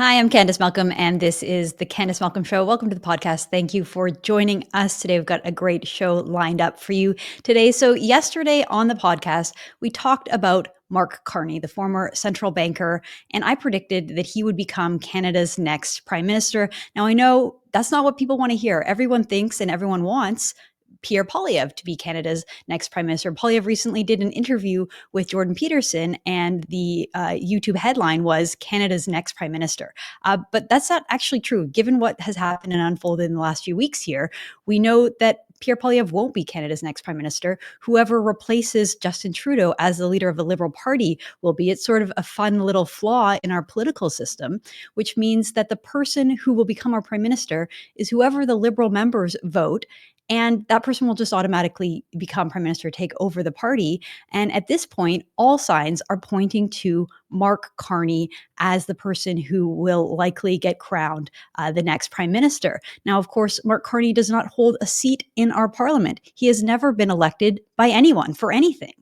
Hi, I'm Candice Malcolm, and this is the Candice Malcolm Show. Welcome to the podcast. Thank you for joining us today. We've got a great show lined up for you today. So yesterday on the podcast, we talked about Mark Carney, the former central banker, and I predicted that he would become Canada's next prime minister. Now, I know that's not what people want to hear. Everyone thinks and everyone wants Pierre Poilievre to be Canada's next prime minister. Poilievre recently did an interview with Jordan Peterson, and the YouTube headline was Canada's next prime minister. But that's not actually true. Given what has happened and unfolded in the last few weeks here, we know that Pierre Poilievre won't be Canada's next prime minister. Whoever replaces Justin Trudeau as the leader of the Liberal Party will be. It's sort of a fun little flaw in our political system, which means that the person who will become our prime minister is whoever the Liberal members vote. And that person will just automatically become prime minister, take over the party. And at this point, all signs are pointing to Mark Carney as the person who will likely get crowned the next prime minister. Now, of course, Mark Carney does not hold a seat in our parliament. He has never been elected by anyone for anything.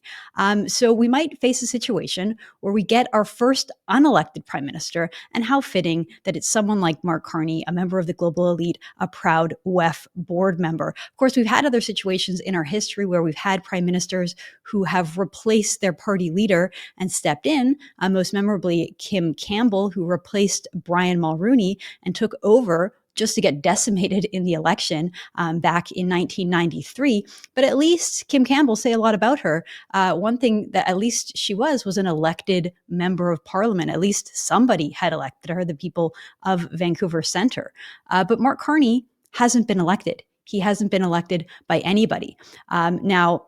So we might face a situation where we get our first unelected prime minister, and how fitting that it's someone like Mark Carney, a member of the global elite, a proud WEF board member. Of course, we've had other situations in our history where we've had prime ministers who have replaced their party leader and stepped in, most memorably Kim Campbell, who replaced Brian Mulroney and took over just to get decimated in the election back in 1993. But at least Kim Campbell, say a lot about her. One thing that at least she was an elected member of parliament. At least somebody had elected her, the people of Vancouver Centre. But Mark Carney hasn't been elected. He hasn't been elected by anybody. Now,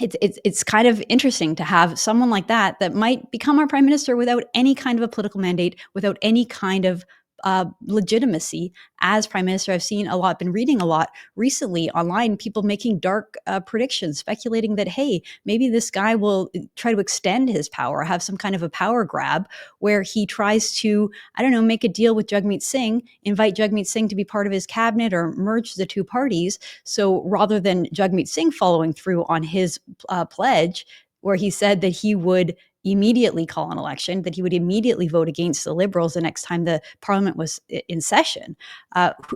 it's kind of interesting to have someone like that might become our prime minister without any kind of a political mandate, without any kind of legitimacy as prime minister. I've seen a lot, been reading a lot recently online, people making dark predictions, speculating that, hey, maybe this guy will try to extend his power, have some kind of a power grab where he tries to, I don't know, make a deal with Jagmeet Singh, invite Jagmeet Singh to be part of his cabinet or merge the two parties. So rather than Jagmeet Singh following through on his pledge, where he said that he would immediately call an election, that he would immediately vote against the Liberals the next time the Parliament was in session.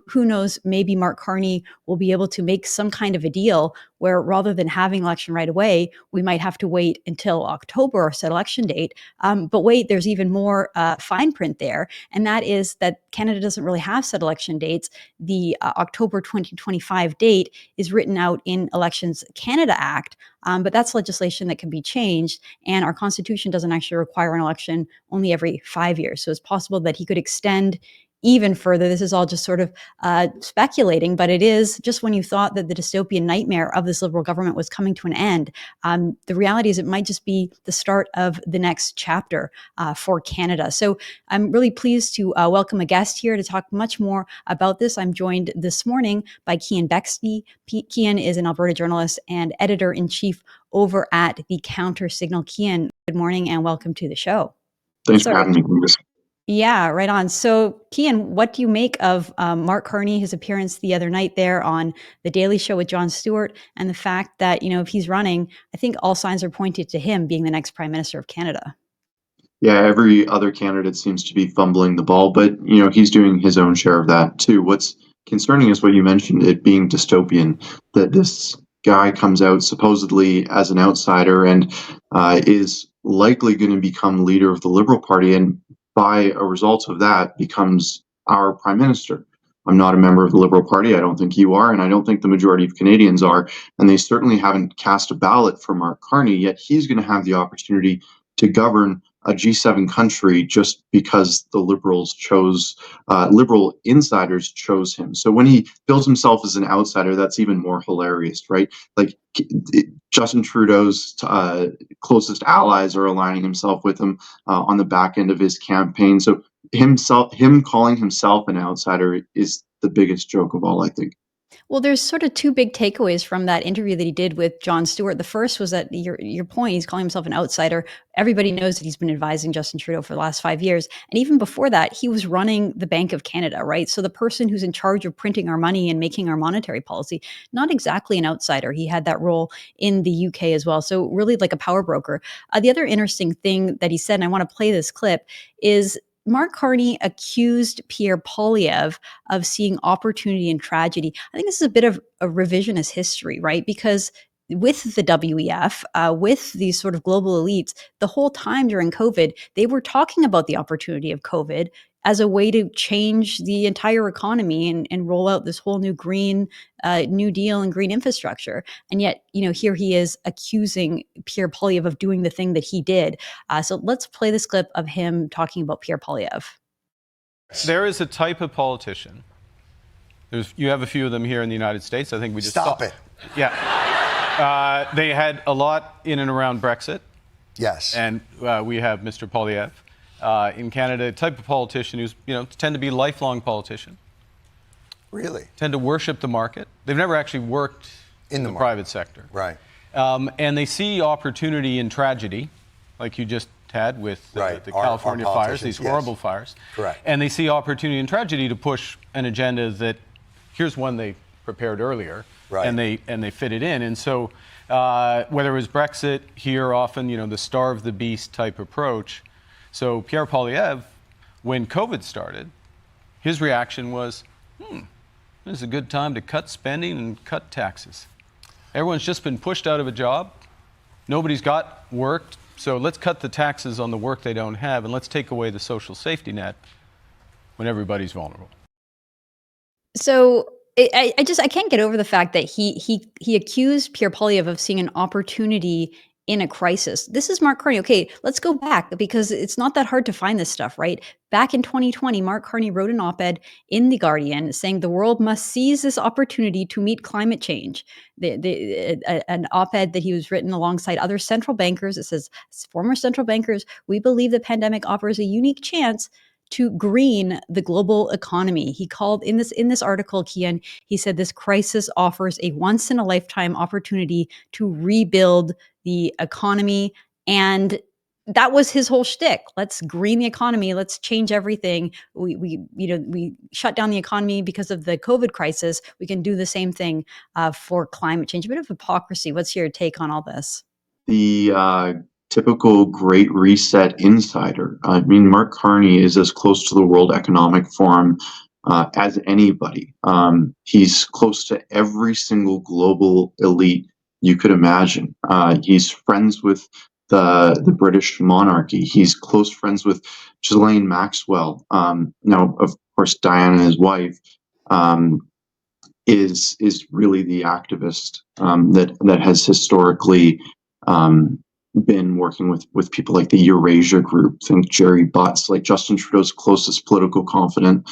Who knows, maybe Mark Carney will be able to make some kind of a deal where rather than having election right away, we might have to wait until October or set election date. But wait, there's even more fine print there, and that is that Canada doesn't really have set election dates. The October 2025 date is written out in Elections Canada Act, but that's legislation that can be changed, and our Constitution doesn't actually require an election only every 5 years. So it's possible that he could extend even further. This is all just sort of speculating, but it is just when you thought that the dystopian nightmare of this Liberal government was coming to an end. The reality is it might just be the start of the next chapter for Canada. So I'm really pleased to welcome a guest here to talk much more about this. I'm joined this morning by Keean Bexte. Keean is an Alberta journalist and editor-in-chief over at the Counter Signal. Keean, good morning and welcome to the show. Thanks for having me, Candice. Yeah, right on. So, Keean, what do you make of Mark Carney, his appearance the other night there on The Daily Show with Jon Stewart, and the fact that, if he's running, I think all signs are pointed to him being the next Prime Minister of Canada? Yeah, every other candidate seems to be fumbling the ball, but, he's doing his own share of that, too. What's concerning is what you mentioned, it being dystopian, that this guy comes out supposedly as an outsider and is likely going to become leader of the Liberal Party, and by a result of that becomes our prime minister. I'm not a member of the Liberal Party. I don't think you are, and I don't think the majority of Canadians are, and they certainly haven't cast a ballot for Mark Carney, yet he's going to have the opportunity to govern a G7 country just because the Liberals chose, Liberal insiders chose him. So when he bills himself as an outsider, that's even more hilarious, right? Like Justin Trudeau's closest allies are aligning himself with him on the back end of his campaign. So him calling himself an outsider is the biggest joke of all, I think. Well, there's sort of two big takeaways from that interview that he did with Jon Stewart. The first was that your point, he's calling himself an outsider. Everybody knows that he's been advising Justin Trudeau for the last 5 years. And even before that, he was running the Bank of Canada, right? So the person who's in charge of printing our money and making our monetary policy, not exactly an outsider. He had that role in the UK as well. So really like a power broker. The other interesting thing that he said, and I want to play this clip, is Mark Carney accused Pierre Poilievre of seeing opportunity in tragedy. I think this is a bit of a revisionist history, right? Because with the WEF, with these sort of global elites, the whole time during COVID, they were talking about the opportunity of COVID as a way to change the entire economy and roll out this whole new green New Deal and green infrastructure. And yet, here he is accusing Pierre Poilievre of doing the thing that he did. So let's play this clip of him talking about Pierre Poilievre. There is a type of politician. You have a few of them here in the United States. I think we just Stop it. Yeah. They had a lot in and around Brexit. Yes. And we have Mr. Poilievre. In Canada, a type of politician who's, tend to be lifelong politician. Really? Tend to worship the market. They've never actually worked in the private sector. Right. And they see opportunity in tragedy, like you just had with the California fires, these horrible fires. Correct. And they see opportunity in tragedy to push an agenda that, here's one they prepared earlier, right. and they fit it in. And so whether it was Brexit, here often, the starve the beast type approach. So Pierre Poilievre, when COVID started, his reaction was, this is a good time to cut spending and cut taxes. Everyone's just been pushed out of a job. Nobody's got work. So let's cut the taxes on the work they don't have, and let's take away the social safety net when everybody's vulnerable. So I can't get over the fact that he accused Pierre Poilievre of seeing an opportunity in a crisis. This is Mark Carney. Okay, let's go back because it's not that hard to find this stuff, right? Back in 2020, Mark Carney wrote an op-ed in The Guardian saying the world must seize this opportunity to meet climate change. An op-ed that he was written alongside other central bankers. It says, former central bankers, we believe the pandemic offers a unique chance to green the global economy. He called in this article, Keean, he said this crisis offers a once in a lifetime opportunity to rebuild the economy. And that was his whole shtick. Let's green the economy. Let's change everything. We shut down the economy because of the COVID crisis. We can do the same thing for climate change. A bit of hypocrisy. What's your take on all this? The typical Great Reset insider. I mean, Mark Carney is as close to the World Economic Forum as anybody. He's close to every single global elite you could imagine. He's friends with the British monarchy. He's close friends with Ghislaine Maxwell. Now, of course, Diana, his wife, is really the activist that has historically been working with people like the Eurasia Group. Think Gerald Butts, like Justin Trudeau's closest political confidant.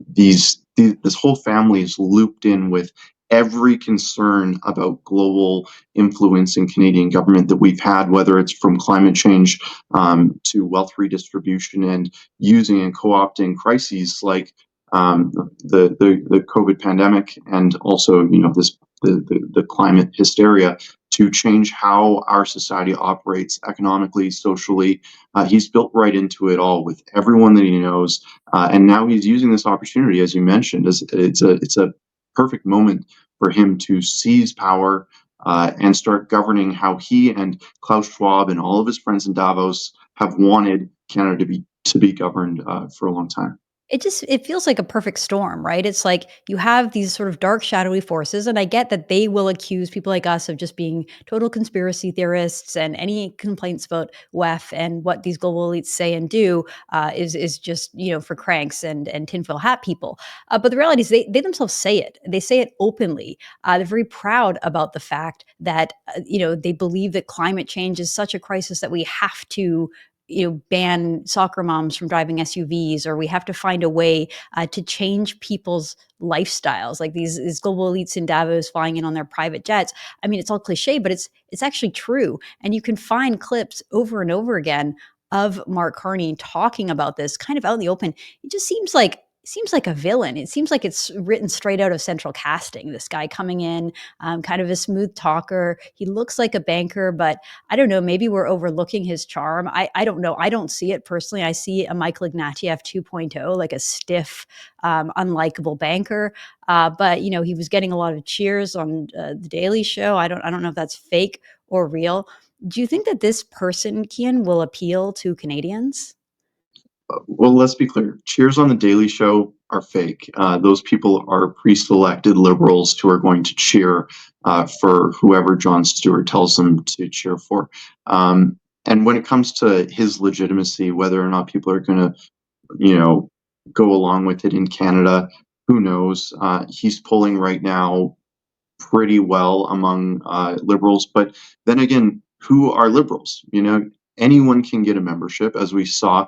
This whole family is looped in with every concern about global influence in Canadian government that we've had, whether it's from climate change to wealth redistribution and using and co-opting crises like the COVID pandemic, and also the climate hysteria to change how our society operates economically, socially. He's built right into it all with everyone that he knows, and now he's using this opportunity, as you mentioned, as it's a perfect moment for him to seize power and start governing how he and Klaus Schwab and all of his friends in Davos have wanted Canada to be governed for a long time. It feels like a perfect storm, right? It's like you have these sort of dark, shadowy forces, and I get that they will accuse people like us of just being total conspiracy theorists, and any complaints about WEF and what these global elites say and do is just for cranks and tinfoil hat people. But the reality is they themselves say it. They say it openly. They're very proud about the fact that they believe that climate change is such a crisis that we have to ban soccer moms from driving SUVs, or we have to find a way to change people's lifestyles, like these global elites in Davos flying in on their private jets. I mean, it's all cliche, but it's actually true. And you can find clips over and over again of Mark Carney talking about this kind of out in the open. It just seems like a villain. It seems like it's written straight out of Central Casting. This guy coming in, kind of a smooth talker. He looks like a banker, but I don't know, maybe we're overlooking his charm. I don't know. I don't see it personally. I see a Michael Ignatieff 2.0, like a stiff, unlikable banker. But he was getting a lot of cheers on the Daily Show. I don't know if that's fake or real. Do you think that this person, Keean, will appeal to Canadians? Well, let's be clear. Cheers on the Daily Show are fake. Those people are pre-selected liberals who are going to cheer for whoever Jon Stewart tells them to cheer for. And when it comes to his legitimacy, whether or not people are going to, go along with it in Canada, who knows? He's polling right now pretty well among liberals. But then again, who are liberals? Anyone can get a membership. As we saw,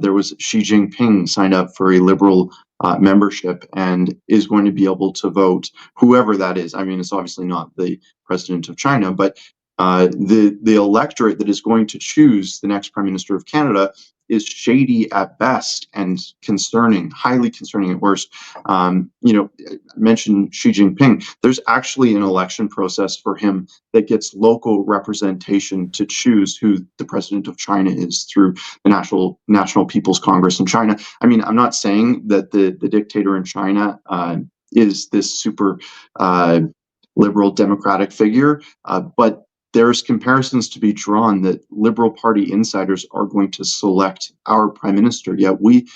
there was Xi Jinping signed up for a liberal membership and is going to be able to vote, whoever that is. I mean, it's obviously not the president of China, but the electorate that is going to choose the next Prime Minister of Canada is shady at best and concerning, highly concerning at worst. I mentioned Xi Jinping. There's actually an election process for him that gets local representation to choose who the president of China is through the National People's Congress in China. I mean, I'm not saying that the dictator in China is this super liberal democratic figure, but there's comparisons to be drawn that Liberal Party insiders are going to select our prime minister. Yet we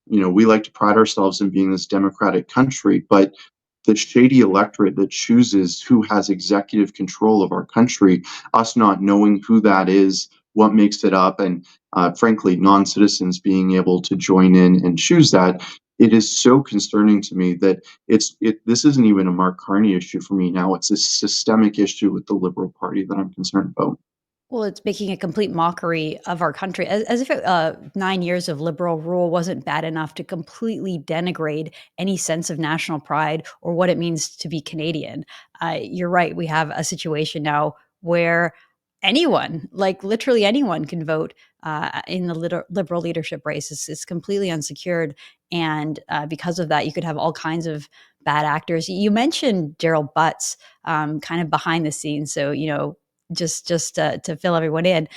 like to pride ourselves in being this democratic country, but the shady electorate that chooses who has executive control of our country, us not knowing who that is, what makes it up, and frankly, non-citizens being able to join in and choose that, it is so concerning to me that this isn't even a Mark Carney issue for me now. It's a systemic issue with the Liberal Party that I'm concerned about. Well, it's making a complete mockery of our country, as if 9 years of liberal rule wasn't bad enough to completely denigrate any sense of national pride or what it means to be Canadian. You're right. We have a situation now where anyone, like literally anyone, can vote in the liberal leadership race. It's completely unsecured. And because of that, you could have all kinds of bad actors. You mentioned Gerald Butts kind of behind the scenes. So, just to fill everyone in,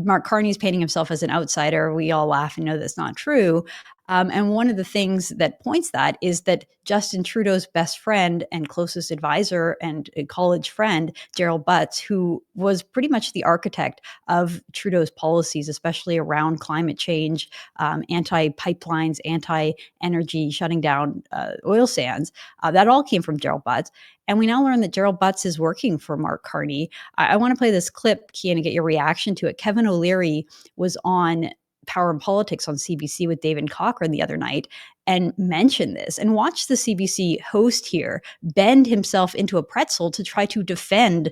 Mark Carney's painting himself as an outsider. We all laugh and know that's not true. And one of the things that points that is that Justin Trudeau's best friend and closest advisor and college friend, Gerald Butts, who was pretty much the architect of Trudeau's policies, especially around climate change, anti-pipelines, anti-energy, shutting down oil sands, that all came from Gerald Butts. And we now learn that Gerald Butts is working for Mark Carney. I want to play this clip, Keean, and get your reaction to it. Kevin O'Leary was on Power and Politics on CBC with David Cochrane the other night and mentioned this, and watch the CBC host here bend himself into a pretzel to try to defend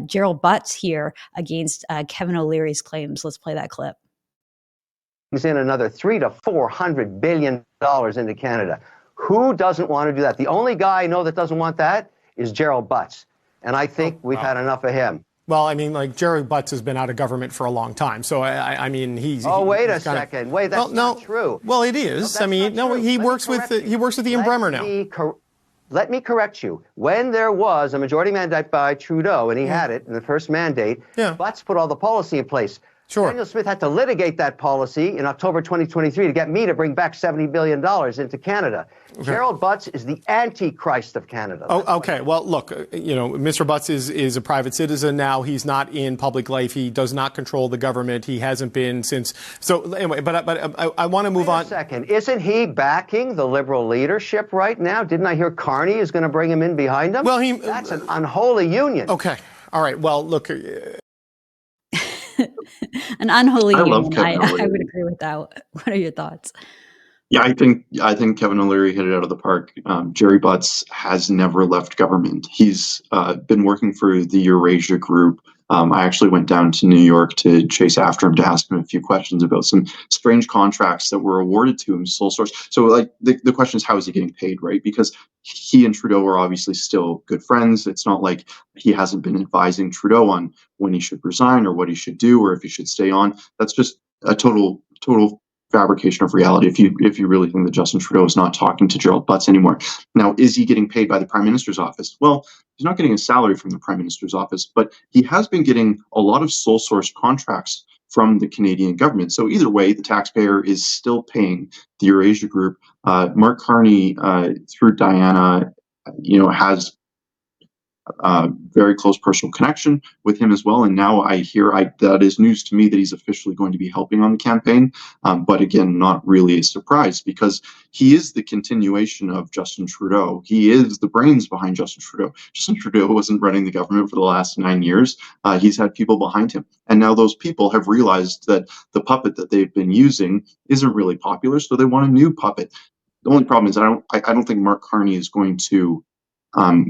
Gerald Butts here against Kevin O'Leary's claims. Let's play that clip. He's in another $300 to $400 billion into Canada. Who doesn't want to do that? The only guy I know that doesn't want that is Gerald Butts. And I think we've had enough of him. Well, I mean, like, Gerald Butts has been out of government for a long time. So, I mean, he's... Oh, wait a second. Wait, that's not true. Well, it is. No, I mean, no, he works with the Ian Bremmer now. Let me correct you. When there was a majority mandate by Trudeau, and he had it in the first mandate, Butts put all the policy in place. Sure. Danielle Smith had to litigate that policy in October 2023 to get me to bring back $70 billion into Canada. Okay. Gerald Butts is the antichrist of Canada. Oh, okay. Well, look, Mr. Butts is a private citizen now. He's not in public life. He does not control the government. He hasn't been since. So anyway, but I want to move on. Wait a second. Isn't he backing the Liberal leadership right now? Didn't I hear Carney is going to bring him in behind him? Well, that's an unholy union. Okay. All right. Well, look. An unholy union. I would agree with that. What are your thoughts? Yeah, I think Kevin O'Leary hit it out of the park. Gerry Butts has never left government. He's been working for the Eurasia Group. I actually went down to New York to chase after him to ask him a few questions about some strange contracts that were awarded to him, sole source. So, like, the question is, how is he getting paid, right? Because he and Trudeau are obviously still good friends. It's not like he hasn't been advising Trudeau on when he should resign or what he should do or if he should stay on. That's just a total fabrication of reality if you really think that Justin Trudeau is not talking to Gerald Butts anymore. Now, is he getting paid by the Prime Minister's office? Well, he's not getting a salary from the Prime Minister's office, but he has been getting a lot of sole source contracts from the Canadian government. So either way, the taxpayer is still paying the Eurasia Group. Mark Carney, through Diana, has very close personal connection with him as well. And now I hear that is news to me that he's officially going to be helping on the campaign. But again, not really a surprise because he is the continuation of Justin Trudeau. He is the brains behind Justin Trudeau. Justin Trudeau wasn't running the government for the last 9 years. He's had people behind him. And now those people have realized that the puppet that they've been using isn't really popular, so they want a new puppet. The only problem is I don't think Mark Carney is going to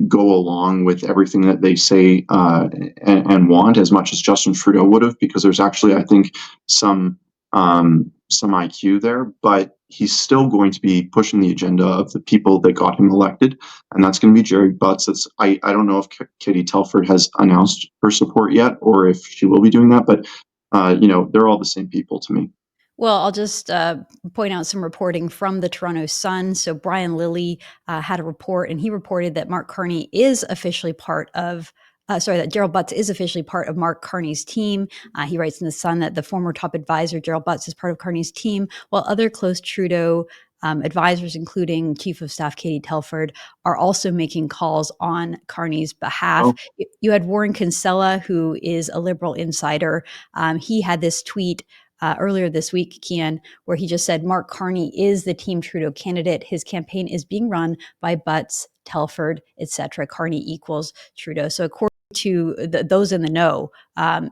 go along with everything that they say and want as much as Justin Trudeau would have, because there's actually, I think, some IQ there, but he's still going to be pushing the agenda of the people that got him elected, and that's going to be Gerald Butts. I don't know if Katie Telford has announced her support yet, or if she will be doing that, but they're all the same people to me. Well, I'll just point out some reporting from the Toronto Sun. So Brian Lilly had a report, and he reported that Mark Carney is officially part of that Gerald Butts is officially part of Mark Carney's team. He writes in the Sun that the former top advisor, Gerald Butts, is part of Carney's team, while other close Trudeau advisors, including Chief of Staff Katie Telford, are also making calls on Carney's behalf. Oh. You had Warren Kinsella, who is a Liberal insider. He had this tweet earlier this week, Keean, where he just said Mark Carney is the Team Trudeau candidate. His campaign is being run by Butts, Telford, etc. Carney equals Trudeau. So according to those in the know,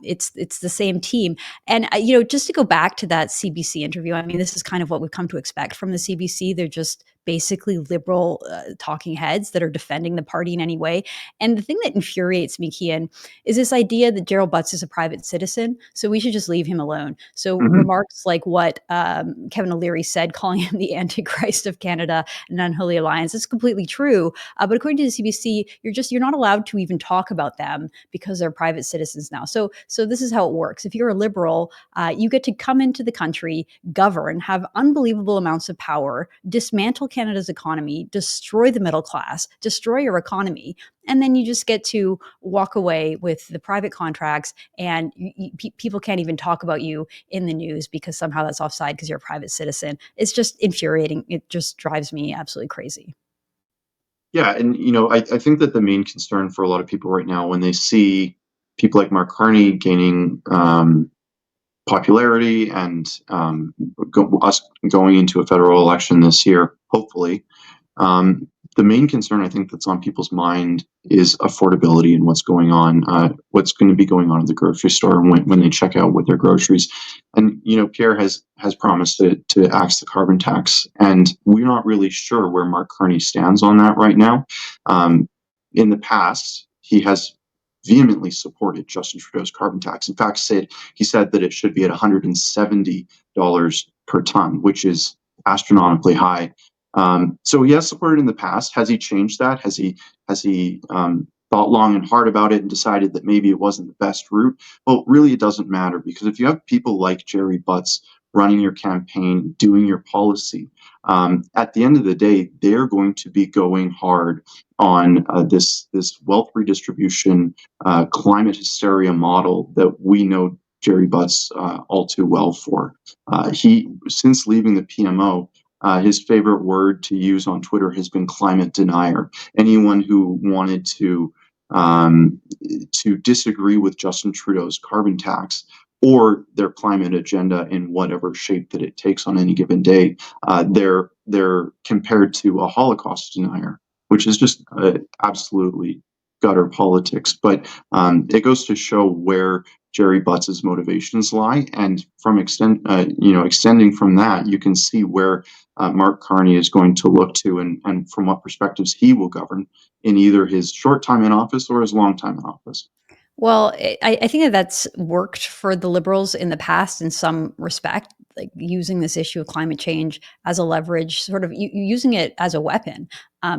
it's the same team. And just to go back to that CBC interview, I mean, this is kind of what we've come to expect from the CBC. They're just basically liberal talking heads that are defending the party in any way. And the thing that infuriates me, Keean, is this idea that Gerald Butts is a private citizen, so we should just leave him alone. So remarks like what Kevin O'Leary said, calling him the Antichrist of Canada, an unholy alliance, is completely true. But according to the CBC, you're not allowed to even talk about them because they're private citizens now. So this is how it works. If you're a liberal, you get to come into the country, govern, have unbelievable amounts of power, dismantle Canada's economy, destroy the middle class, destroy your economy, and then you just get to walk away with the private contracts, and people can't even talk about you in the news because somehow that's offside because you're a private citizen. It's just infuriating. It just drives me absolutely crazy. Yeah, and I think that the main concern for a lot of people right now, when they see people like Mark Carney gaining popularity and us going into a federal election this year, hopefully, the main concern I think that's on people's mind is affordability and what's going on, what's going to be going on at the grocery store when they check out with their groceries. And Pierre has promised to axe the carbon tax, and we're not really sure where Mark Carney stands on that right now. In the past, he has vehemently supported Justin Trudeau's carbon tax. In fact, he said that it should be at $170 per ton, which is astronomically high. So he has supported in the past. Has he changed that? Has he thought long and hard about it and decided that maybe it wasn't the best route? Well, really, it doesn't matter, because if you have people like Gerald Butts running your campaign, doing your policy, at the end of the day, they're going to be going hard on this wealth redistribution, climate hysteria model that we know Gerald Butts all too well for. Since leaving the PMO, his favorite word to use on Twitter has been climate denier. Anyone who wanted to disagree with Justin Trudeau's carbon tax or their climate agenda in whatever shape that it takes on any given day, they're compared to a Holocaust denier, which is just absolutely gutter politics. But it goes to show where Gerald Butts' motivations lie, and from extending from that, you can see where Mark Carney is going to look to, and from what perspectives he will govern in either his short time in office or his long time in office. Well, I think that's worked for the Liberals in the past in some respect, like using this issue of climate change as a leverage, sort of using it as a weapon,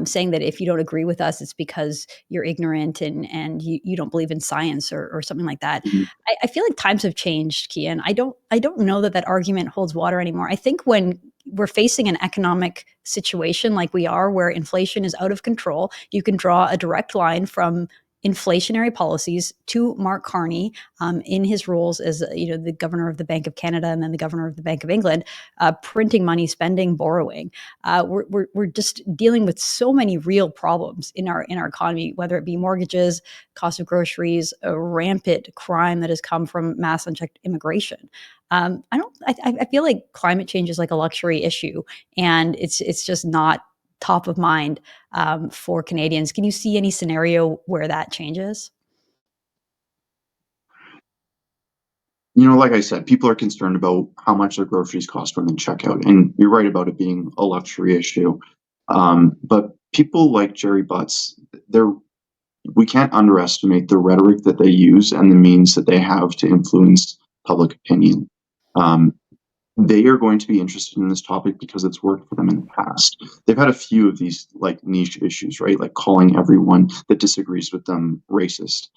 saying that if you don't agree with us, it's because you're ignorant and you don't believe in science or something like that. Mm-hmm. I feel like times have changed, Keean. I don't know that argument holds water anymore. I think when we're facing an economic situation like we are, where inflation is out of control, you can draw a direct line from inflationary policies to Mark Carney in his roles as the governor of the Bank of Canada and then the governor of the Bank of England, printing money, spending, borrowing. We're just dealing with so many real problems in our economy, whether it be mortgages, cost of groceries, a rampant crime that has come from mass unchecked immigration. I feel like climate change is like a luxury issue, and it's just not top of mind for Canadians. Can you see any scenario where that changes? Like I said, people are concerned about how much their groceries cost when they check out. And you're right about it being a luxury issue. But people like Gerald Butts, we can't underestimate the rhetoric that they use and the means that they have to influence public opinion. They are going to be interested in this topic because it's worked for them in the past. They've had a few of these like niche issues, right? Like calling everyone that disagrees with them racist.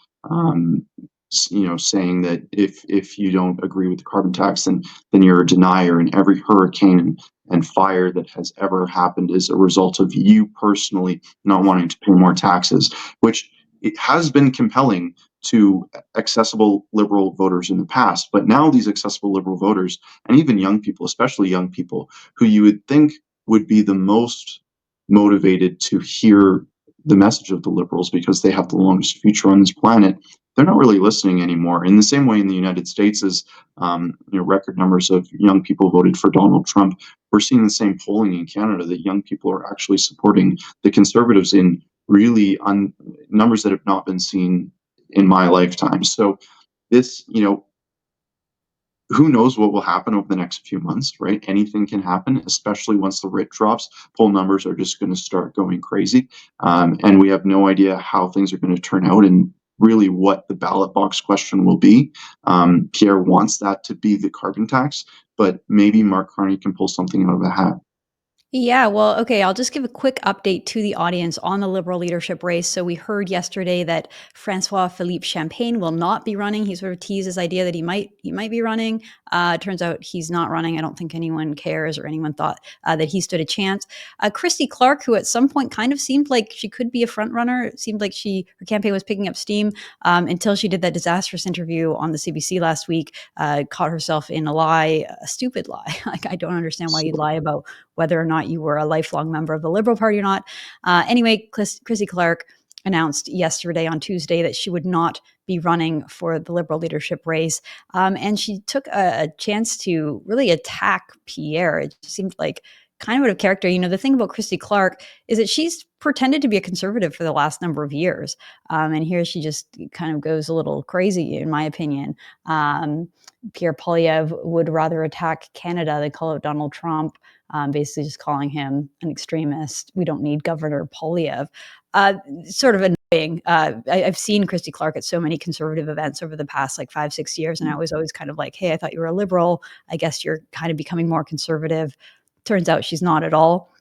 Saying that if you don't agree with the carbon tax, then you're a denier, and every hurricane and fire that has ever happened is a result of you personally not wanting to pay more taxes, which it has been compelling to accessible liberal voters in the past. But now these accessible liberal voters, and even young people, especially young people, who you would think would be the most motivated to hear the message of the liberals because they have the longest future on this planet, they're not really listening anymore. In the same way in the United States as record numbers of young people voted for Donald Trump, we're seeing the same polling in Canada that young people are actually supporting the Conservatives in really numbers that have not been seen in my lifetime. So this, who knows what will happen over the next few months, right? Anything can happen, especially once the writ drops. Poll numbers are just going to start going crazy. And we have no idea how things are going to turn out and really what the ballot box question will be. Pierre wants that to be the carbon tax, but maybe Mark Carney can pull something out of a hat. Yeah, well, okay, I'll just give a quick update to the audience on the Liberal leadership race. So we heard yesterday that Francois-Philippe Champagne will not be running. He sort of teased his idea that he might be running. Turns out he's not running. I don't think anyone cares or anyone thought that he stood a chance. Christy Clark, who at some point kind of seemed like she could be a front runner. It seemed like her campaign was picking up steam until she did that disastrous interview on the CBC last week, caught herself in a lie, a stupid lie. Like, I don't understand why you'd lie about whether or not you were a lifelong member of the Liberal Party or not. Anyway, Christy Clark announced yesterday on Tuesday that she would not be running for the Liberal leadership race. And she took a chance to really attack Pierre. It seemed like kind of out of character. The thing about Christy Clark is that she's pretended to be a conservative for the last number of years. And here she just kind of goes a little crazy, in my opinion. Pierre Poilievre would rather attack Canada than call out Donald Trump, basically just calling him an extremist. We don't need Governor Poilievre. Sort of annoying. I've seen Christy Clark at so many conservative events over the past 5-6 years, and I was always kind of like, hey, I thought you were a liberal. I guess you're kind of becoming more conservative. Turns out she's not at all.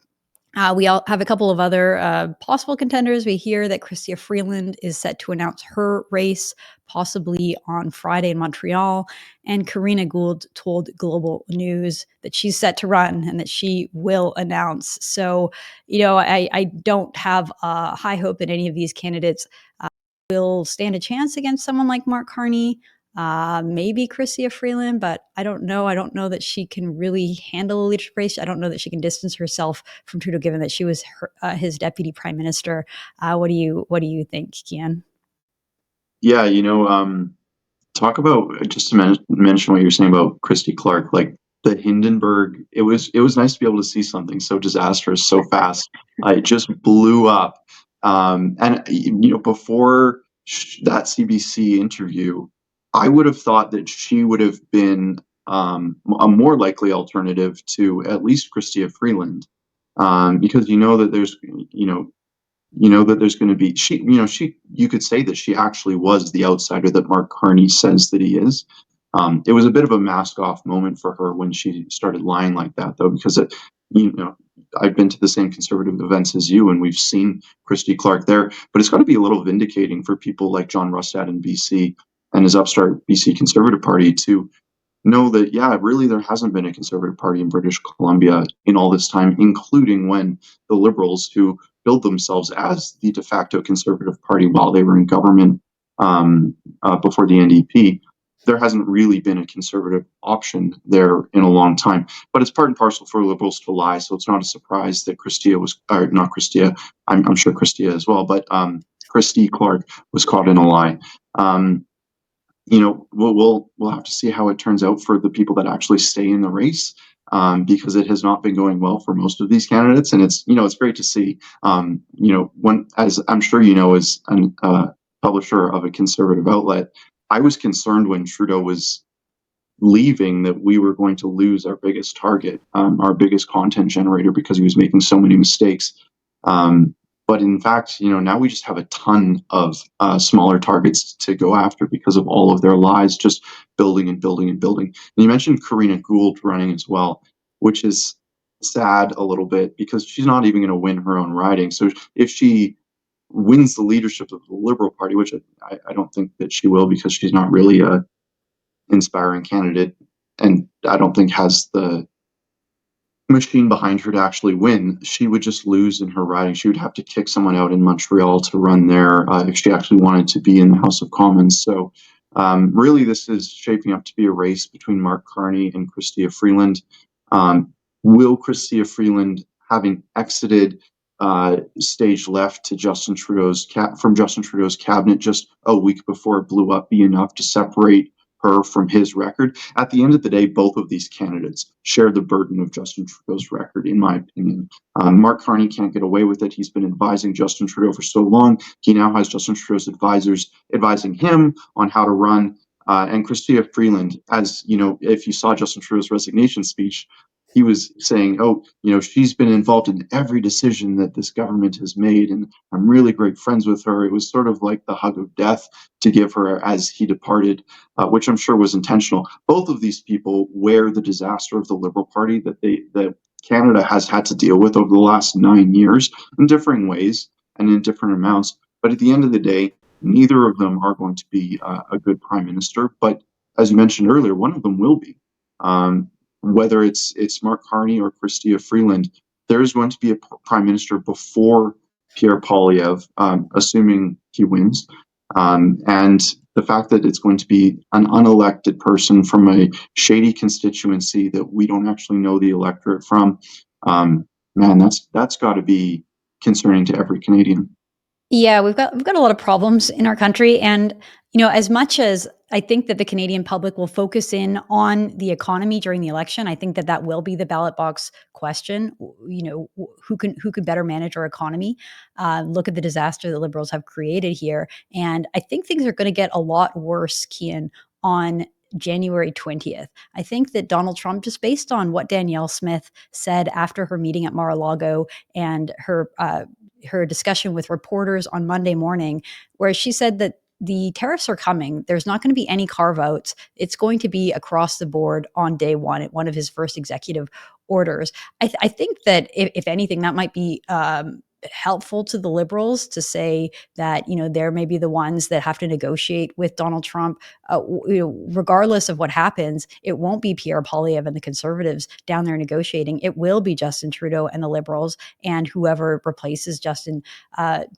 We all have a couple of other possible contenders. We hear that Chrystia Freeland is set to announce her race, possibly on Friday in Montreal. And Karina Gould told Global News that she's set to run and that she will announce. So, I don't have high hope that any of these candidates will stand a chance against someone like Mark Carney. Maybe Chrystia Freeland, but I don't know. I don't know that she can really handle a leadership race. I don't know that she can distance herself from Trudeau, given that she was his deputy prime minister. What do you think, Keean? Yeah, talk about just to mention what you're saying about Christy Clark, like the Hindenburg. It was nice to be able to see something so disastrous so fast. It just blew up. And before that CBC interview, I would have thought that she would have been a more likely alternative to at least Chrystia Freeland, because that there's that there's going to be you could say that she actually was the outsider that Mark Carney says that he is. It was a bit of a mask off moment for her when she started lying like that, though, because I've been to the same conservative events as you, and we've seen Christy Clark there. But it's got to be a little vindicating for people like John Rustad in BC and his upstart BC Conservative Party to know that, yeah, really there hasn't been a Conservative Party in British Columbia in all this time, including when the Liberals, who build themselves as the de facto Conservative Party while they were in government before the NDP. There hasn't really been a Conservative option there in a long time. But it's part and parcel for Liberals to lie, so it's not a surprise that Christia was, or not Christia, I'm sure Christia as well, but Christy Clark was caught in a lie. We'll have to see how it turns out for the people that actually stay in the race, because it has not been going well for most of these candidates, and it's great to see. When, as I'm sure you know, as a publisher of a Conservative outlet, I was concerned when Trudeau was leaving that we were going to lose our biggest target, our biggest content generator, because he was making so many mistakes. But in fact, now we just have a ton of smaller targets to go after because of all of their lies, just building and building and building. And you mentioned Karina Gould running as well, which is sad a little bit because she's not even going to win her own riding. So if she wins the leadership of the Liberal Party, which I don't think that she will, because she's not really a inspiring candidate, and I don't think has the machine behind her to actually win, she would just lose in her riding. She would have to kick someone out in Montreal to run there if she actually wanted to be in the House of Commons. So really, this is shaping up to be a race between Mark Carney and Chrystia Freeland. Will Chrystia Freeland, having exited stage left to Justin Trudeau's from Justin Trudeau's cabinet just a week before it blew up, be enough to separate her from his record? At the end of the day, both of these candidates share the burden of Justin Trudeau's record, in my opinion. Mark Carney can't get away with it. He's been advising Justin Trudeau for so long. He now has Justin Trudeau's advisors advising him on how to run. And Chrystia Freeland, as you know, if you saw Justin Trudeau's resignation speech, he was saying, she's been involved in every decision that this government has made, and I'm really great friends with her. It was sort of like the hug of death to give her as he departed, which I'm sure was intentional. Both of these people wear the disaster of the Liberal Party that Canada has had to deal with over the last 9 years in differing ways and in different amounts. But at the end of the day, neither of them are going to be a good prime minister. But as you mentioned earlier, one of them will be. Whether it's Mark Carney or Chrystia Freeland, there is going to be a prime minister before Pierre Poilievre, assuming he wins. And the fact that it's going to be an unelected person from a shady constituency that we don't actually know the electorate from, that's got to be concerning to every Canadian. Yeah, we've got a lot of problems in our country, and as much as I think that the Canadian public will focus in on the economy during the election, I think that will be the ballot box question. Who could better manage our economy? Look at the disaster that Liberals have created here, and I think things are going to get a lot worse, Keean, on January 20th. I think that Donald Trump, just based on what Danielle Smith said after her meeting at Mar-a-Lago and her discussion with reporters on Monday morning, where she said that the tariffs are coming. There's not going to be any carve-outs. It's going to be across the board on day one of his first executive orders. I think that if anything, that might be helpful to the Liberals to say that they're maybe the ones that have to negotiate with Donald Trump. Regardless of what happens, it won't be Pierre Poilievre and the Conservatives down there negotiating. It will be Justin Trudeau and the Liberals and whoever replaces Justin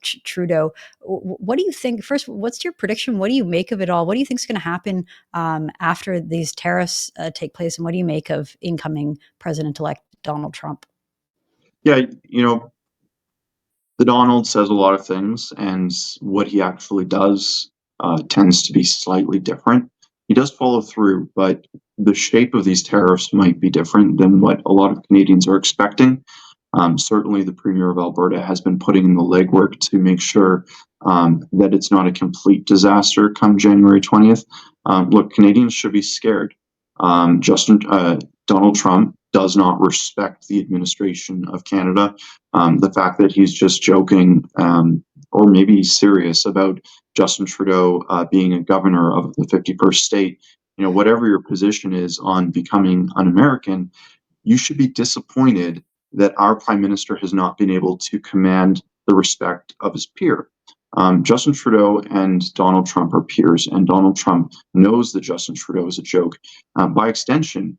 Trudeau. What do you think? First, what's your prediction? What do you make of it all? What do you think is going to happen after these tariffs take place? And what do you make of incoming President-elect Donald Trump? Yeah, the Donald says a lot of things, and what he actually does tends to be slightly different. He does follow through, but the shape of these tariffs might be different than what a lot of Canadians are expecting. Certainly, the Premier of Alberta has been putting in the legwork to make sure that it's not a complete disaster come January 20th. Look, Canadians should be scared. Donald Trump does not respect the administration of Canada. The fact that he's just joking, or maybe he's serious about Justin Trudeau being a governor of the 51st state, whatever your position is on becoming un-American, you should be disappointed that our Prime Minister has not been able to command the respect of his peer. Justin Trudeau and Donald Trump are peers, and Donald Trump knows that Justin Trudeau is a joke. By extension,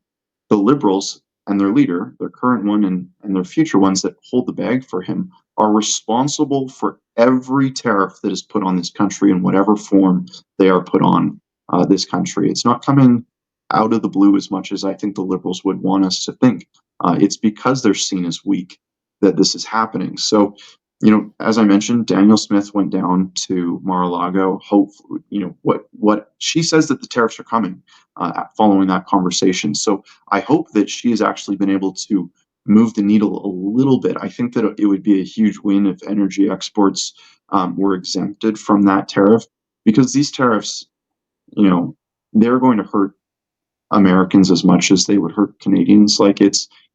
the Liberals and their leader, their current one and their future ones that hold the bag for him, are responsible for every tariff that is put on this country in whatever form they are put on this country. It's not coming out of the blue as much as I think the Liberals would want us to think. It's because they're seen as weak that this is happening. So, as I mentioned, Danielle Smith went down to Mar-a-Lago. Hopefully, what she says that the tariffs are coming following that conversation. So I hope that she has actually been able to move the needle a little bit. I think that it would be a huge win if energy exports were exempted from that tariff, because these tariffs, they're going to hurt Americans as much as they would hurt Canadians.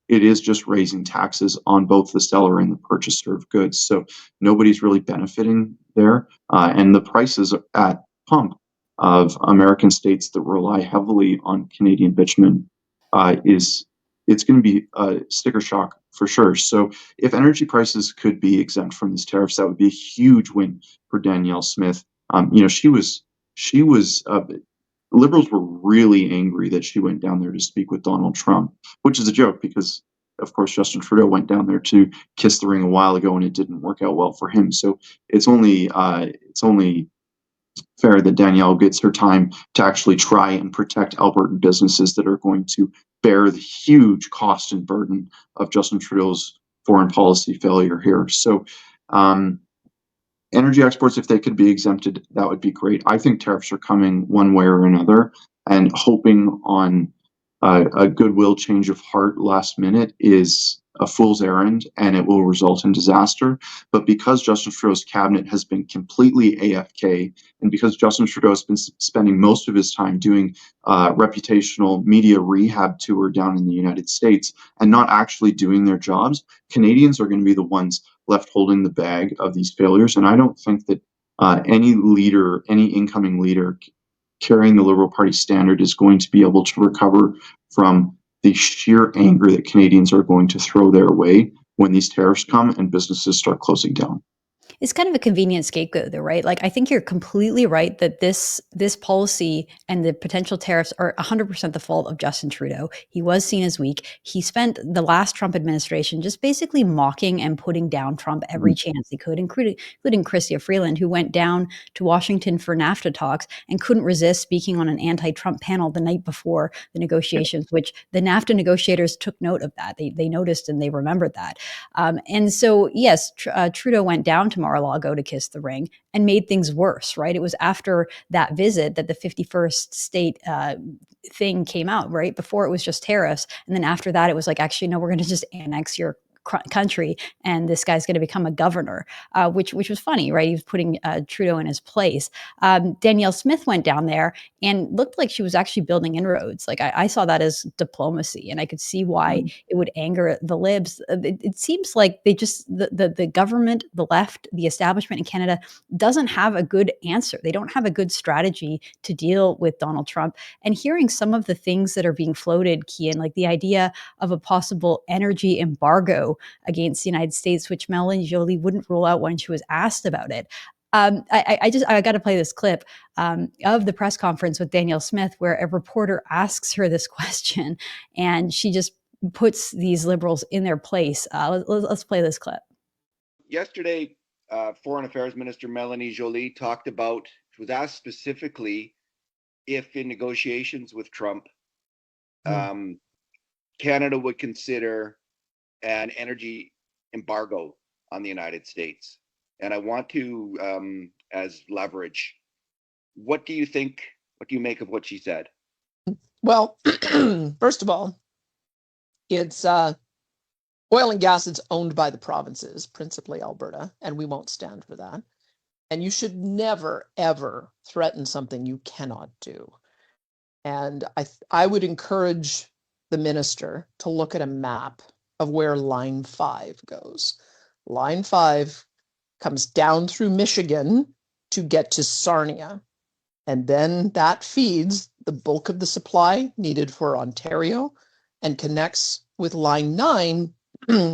It is just raising taxes on both the seller and the purchaser of goods. So nobody's really benefiting there. And the prices at pump of American states that rely heavily on Canadian bitumen it's going to be a sticker shock for sure. So if energy prices could be exempt from these tariffs, that would be a huge win for Danielle Smith. She was Liberals were really angry that she went down there to speak with Donald Trump, which is a joke because, of course, Justin Trudeau went down there to kiss the ring a while ago, and it didn't work out well for him. So it's only fair that Danielle gets her time to actually try and protect Albertan businesses that are going to bear the huge cost and burden of Justin Trudeau's foreign policy failure here. So energy exports, if they could be exempted, that would be great. I think tariffs are coming one way or another, and hoping on a goodwill change of heart last minute is a fool's errand, and it will result in disaster. But because Justin Trudeau's cabinet has been completely AFK, and because Justin Trudeau has been spending most of his time doing reputational media rehab tour down in the United States and not actually doing their jobs, Canadians are going to be the ones left holding the bag of these failures. And I don't think that any incoming leader carrying the Liberal Party standard is going to be able to recover from the sheer anger that Canadians are going to throw their way when these tariffs come and businesses start closing down. It's kind of a convenient scapegoat, though, right? Like, I think you're completely right that this policy and the potential tariffs are 100% the fault of Justin Trudeau. He was seen as weak. He spent the last Trump administration just basically mocking and putting down Trump every chance he could, including Chrystia Freeland, who went down to Washington for NAFTA talks and couldn't resist speaking on an anti-Trump panel the night before the negotiations, which the NAFTA negotiators took note of that. They noticed and they remembered that. And so, yes, Trudeau went down to Mar-a-Lago to kiss the ring and made things worse, right? It was after that visit that the 51st state thing came out, right? Before it was just tariffs. And then after that, it was like, actually, no, we're going to just annex your country, and this guy's going to become a governor, which was funny, right? He was putting Trudeau in his place. Danielle Smith went down there and looked like she was actually building inroads. Like, I saw that as diplomacy, and I could see why it would anger the libs. It seems like they just the government, the left, the establishment in Canada doesn't have a good answer. They don't have a good strategy to deal with Donald Trump. And hearing some of the things that are being floated, Keean, like the idea of a possible energy embargo against the United States, which Melanie Joly wouldn't rule out when she was asked about it. I got to play this clip of the press conference with Danielle Smith, where a reporter asks her this question, and she just puts these Liberals in their place. Let's play this clip. Yesterday, Foreign Affairs Minister Melanie Joly talked about, she was asked specifically if in negotiations with Trump, Canada would consider an energy embargo on the United States. And I want to, as leverage, what do you think, what do you make of what she said? Well, first of all, it's oil and gas that's owned by the provinces, principally Alberta, and we won't stand for that. And you should never, ever threaten something you cannot do. And I would encourage the minister to look at a map of where Line 5 goes. Line 5 comes down through Michigan to get to Sarnia. And then that feeds the bulk of the supply needed for Ontario and connects with Line 9,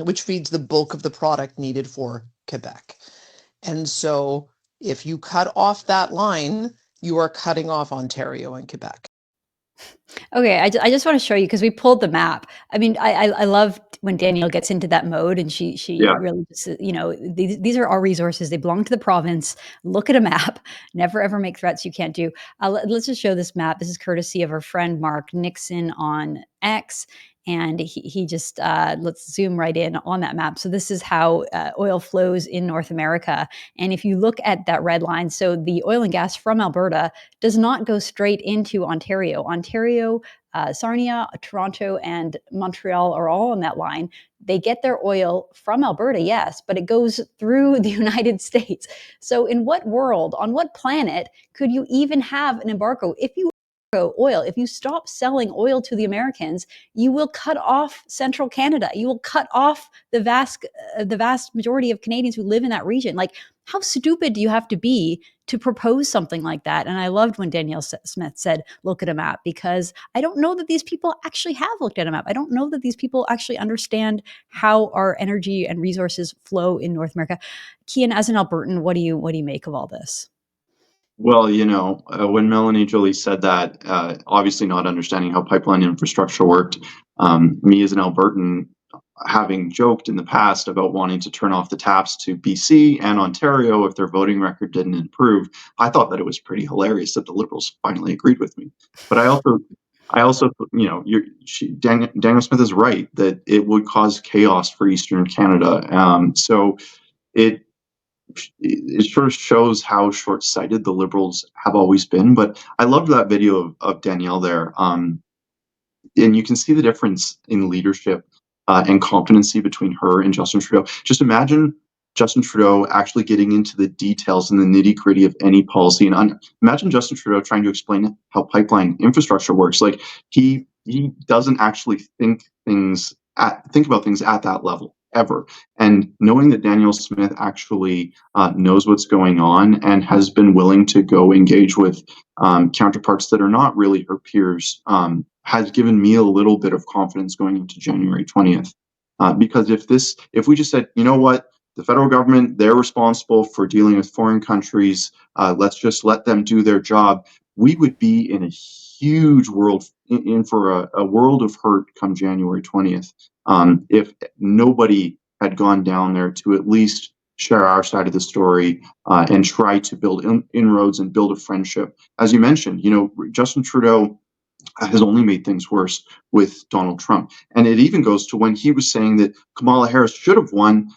which feeds the bulk of the product needed for Quebec. And so if you cut off that line, you are cutting off Ontario and Quebec. Okay, I just want to show you, because we pulled the map. I mean, I love when Danielle gets into that mode and she Yeah. really just, these are our resources. They belong to the province. Look at a map. Never ever make threats you can't do. Let's just show this map. This is courtesy of our friend Mark Nixon on X. And he just, let's zoom right in on that map. So this is how oil flows in North America. And if you look at that red line, so the oil and gas from Alberta does not go straight into Ontario. Ontario, Sarnia, Toronto, and Montreal are all on that line. They get their oil from Alberta, yes, but it goes through the United States. So in what world, on what planet could you even have an embargo? If you oil, if you stop selling oil to the Americans, you will cut off central Canada. You will cut off the vast majority of Canadians who live in that region. Like, how stupid do you have to be to propose something like that? And I loved when Danielle Smith said, look at a map, because I don't know that these people actually have looked at a map. I don't know that these people actually understand how our energy and resources flow in North America. Keean, as an Albertan, what do you make of all this? Well, when Melanie Joly said that, obviously not understanding how pipeline infrastructure worked, me as an Albertan, having joked in the past about wanting to turn off the taps to BC and Ontario if their voting record didn't improve, I thought that it was pretty hilarious that the Liberals finally agreed with me. But I also, Danielle Smith is right that it would cause chaos for Eastern Canada. So it sort of shows how short-sighted the Liberals have always been. But I loved that video of Danielle there. And you can see the difference in leadership and competency between her and Justin Trudeau. Just imagine Justin Trudeau actually getting into the details and the nitty-gritty of any policy. And imagine Justin Trudeau trying to explain how pipeline infrastructure works. Like, he doesn't actually think about things at that level ever. And knowing that Danielle Smith actually knows what's going on and has been willing to go engage with counterparts that are not really her peers has given me a little bit of confidence going into January 20th. Because if we just said, you know what, the federal government, they're responsible for dealing with foreign countries, let's just let them do their job, we would be in a huge world, in for a world of hurt come January 20th. If nobody had gone down there to at least share our side of the story and try to build inroads and build a friendship. As you mentioned, Justin Trudeau has only made things worse with Donald Trump. And it even goes to when he was saying that Kamala Harris should have won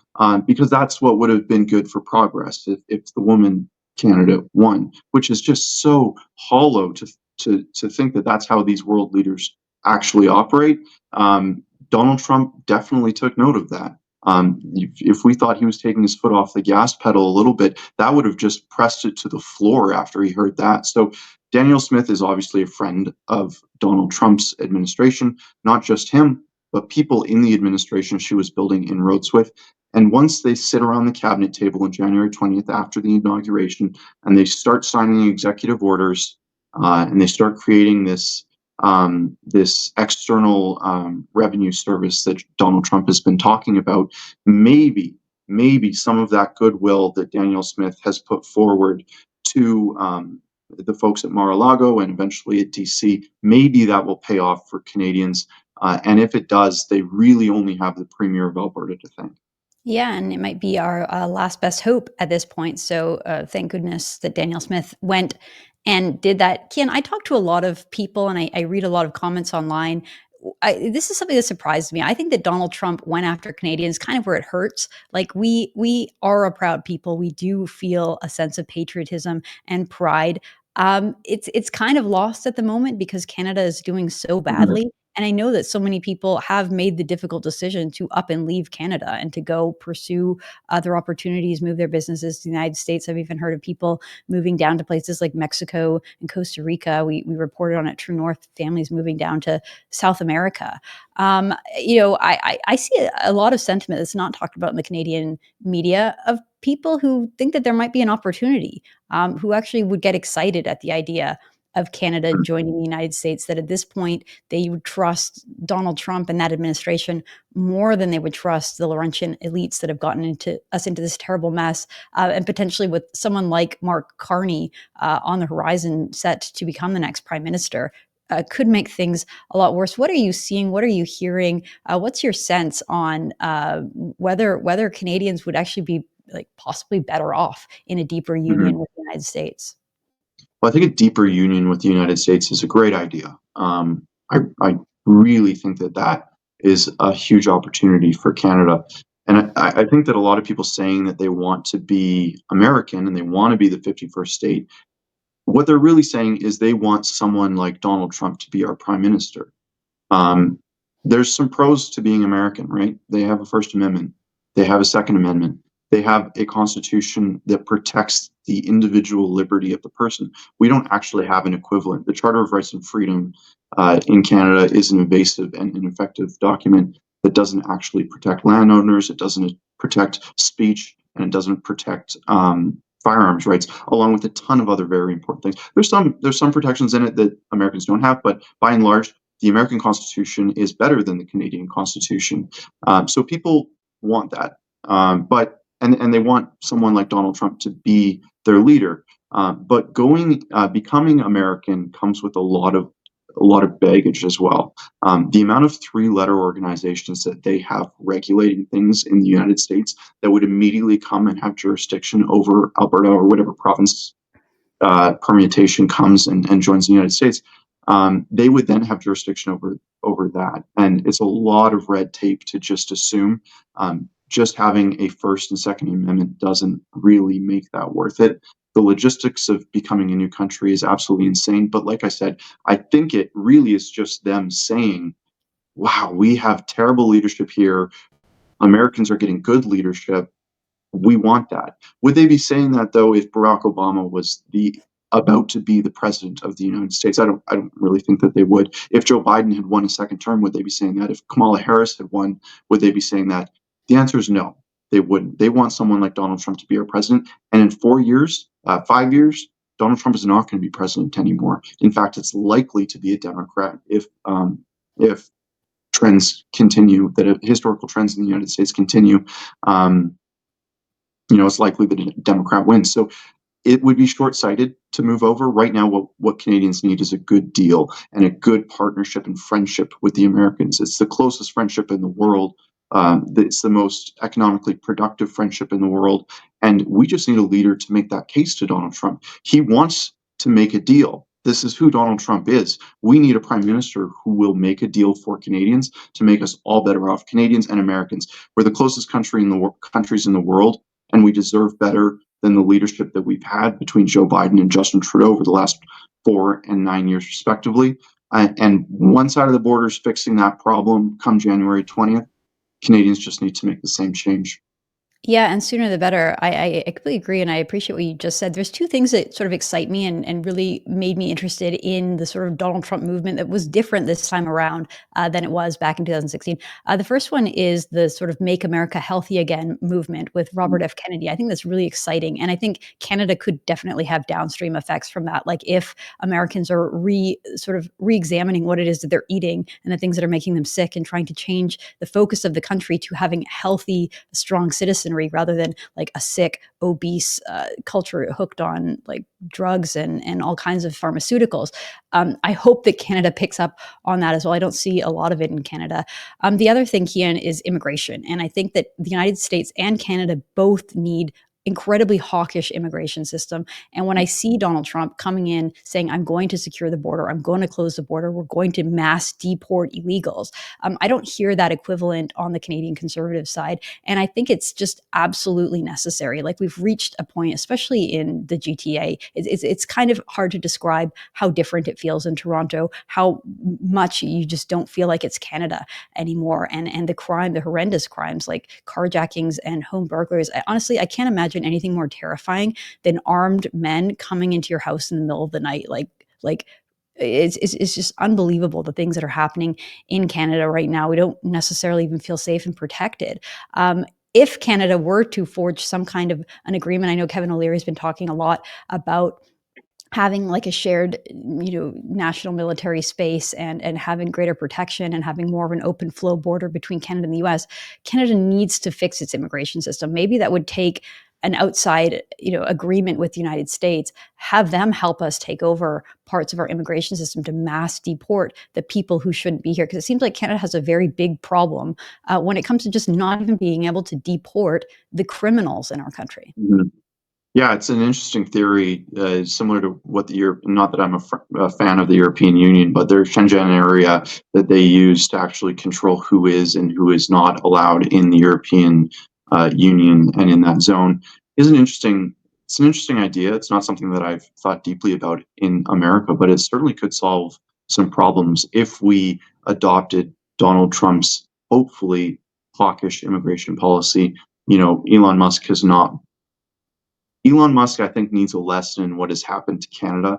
because that's what would have been good for progress if the woman candidate won, which is just so hollow to think that that's how these world leaders actually operate. Donald Trump definitely took note of that. If we thought he was taking his foot off the gas pedal a little bit, that would have just pressed it to the floor after he heard that. So Danielle Smith is obviously a friend of Donald Trump's administration, not just him, but people in the administration she was building inroads with. And once they sit around the cabinet table on January 20th after the inauguration, and they start signing executive orders, and they start creating this external revenue service that Donald Trump has been talking about, maybe some of that goodwill that Danielle Smith has put forward to the folks at Mar-a-Lago and eventually at DC, maybe that will pay off for Canadians. And if it does, they really only have the Premier of Alberta to thank. Yeah, and it might be our last best hope at this point. So thank goodness that Danielle Smith went and did that. Keean, I talk to a lot of people and I read a lot of comments online. This is something that surprised me. I think that Donald Trump went after Canadians kind of where it hurts. Like, we are a proud people. We do feel a sense of patriotism and pride. It's kind of lost at the moment because Canada is doing so badly. And I know that so many people have made the difficult decision to up and leave Canada and to go pursue other opportunities, move their businesses to the United States. I've even heard of people moving down to places like Mexico and Costa Rica. We reported on it, True North, families moving down to South America. I see a lot of sentiment that's not talked about in the Canadian media of people who think that there might be an opportunity, who actually would get excited at the idea of Canada joining the United States, that at this point they would trust Donald Trump and that administration more than they would trust the Laurentian elites that have gotten us into this terrible mess, and potentially with someone like Mark Carney on the horizon set to become the next Prime Minister. could make things a lot worse. What are you seeing? What are you hearing? What's your sense on whether Canadians would actually be like possibly better off in a deeper union with the United States? Well, I think a deeper union with the United States is a great idea. I really think that is a huge opportunity for Canada. And I think that a lot of people saying that they want to be American and they want to be the 51st state, what they're really saying is they want someone like Donald Trump to be our prime minister. Um, there's some pros to being American, right? They have a First Amendment, they have a Second Amendment, they have a constitution that protects the individual liberty of the person. We don't actually have an equivalent. The Charter of Rights and Freedom in Canada is an invasive and ineffective document that doesn't actually protect landowners, it doesn't protect speech, and it doesn't protect firearms rights, along with a ton of other very important things. There's some protections in it that Americans don't have, but by and large, the American Constitution is better than the Canadian Constitution. So people want that, but they want someone like Donald Trump to be their leader. But becoming American comes with a lot of baggage as well. The amount of three-letter organizations that they have regulating things in the United States that would immediately come and have jurisdiction over Alberta or whatever province permutation comes and joins the United States, they would then have jurisdiction over that. And it's a lot of red tape to just assume. Just having a First and Second Amendment doesn't really make that worth it. The logistics of becoming a new country is absolutely insane. But like I said, I think it really is just them saying, wow, we have terrible leadership here. Americans are getting good leadership. We want that. Would they be saying that, though, if Barack Obama was about to be the president of the United States? I don't really think that they would. If Joe Biden had won a second term, would they be saying that? If Kamala Harris had won, would they be saying that? The answer is no, they wouldn't. They want someone like Donald Trump to be our president. And in 5 years, Donald Trump is not going to be president anymore. In fact, it's likely to be a Democrat if trends continue, that historical trends in the United States continue. It's likely that a Democrat wins. So it would be short-sighted to move over. Right now, what Canadians need is a good deal and a good partnership and friendship with the Americans. It's the closest friendship in the world. It's the most economically productive friendship in the world. And we just need a leader to make that case to Donald Trump. He wants to make a deal. This is who Donald Trump is. We need a prime minister who will make a deal for Canadians to make us all better off, Canadians and Americans. We're the closest countries in the world, and we deserve better than the leadership that we've had between Joe Biden and Justin Trudeau over the last 4 and 9 years, respectively. And one side of the border is fixing that problem come January 20th. Canadians just need to make the same change. Yeah, and sooner the better. I completely agree, and I appreciate what you just said. There's two things that sort of excite me and really made me interested in the sort of Donald Trump movement that was different this time around than it was back in 2016. The first one is the sort of Make America Healthy Again movement with Robert F. Kennedy. I think that's really exciting, and I think Canada could definitely have downstream effects from that. Like if Americans are re-examining what it is that they're eating and the things that are making them sick and trying to change the focus of the country to having healthy, strong citizens rather than like a sick, obese culture hooked on like drugs and all kinds of pharmaceuticals. I hope that Canada picks up on that as well. I don't see a lot of it in Canada. The other thing, Keean, is immigration. And I think that the United States and Canada both need incredibly hawkish immigration system. And when I see Donald Trump coming in saying, I'm going to secure the border, I'm going to close the border, we're going to mass deport illegals, I don't hear that equivalent on the Canadian Conservative side. And I think it's just absolutely necessary. Like we've reached a point, especially in the GTA, it's kind of hard to describe how different it feels in Toronto, how much you just don't feel like it's Canada anymore. And the crime, the horrendous crimes like carjackings and home burglaries. Honestly, I can't imagine anything more terrifying than armed men coming into your house in the middle of the night. Like it's just unbelievable the things that are happening in Canada right now. We don't necessarily even feel safe and protected. If Canada were to forge some kind of an agreement, I know Kevin O'Leary has been talking a lot about having like a shared, national military space and having greater protection and having more of an open flow border between Canada and the US, Canada needs to fix its immigration system. Maybe that would take an outside, agreement with the United States, have them help us take over parts of our immigration system to mass deport the people who shouldn't be here. Because it seems like Canada has a very big problem when it comes to just not even being able to deport the criminals in our country. Mm-hmm. Yeah, it's an interesting theory, similar to what the Europe. Not that I'm a fan of the European Union, but their Schengen area that they use to actually control who is and who is not allowed in the European Union and in that zone is an interesting. It's an interesting idea. It's not something that I've thought deeply about in America, but it certainly could solve some problems if we adopted Donald Trump's hopefully hawkish immigration policy. Elon Musk, I think, needs a lesson in what has happened to Canada.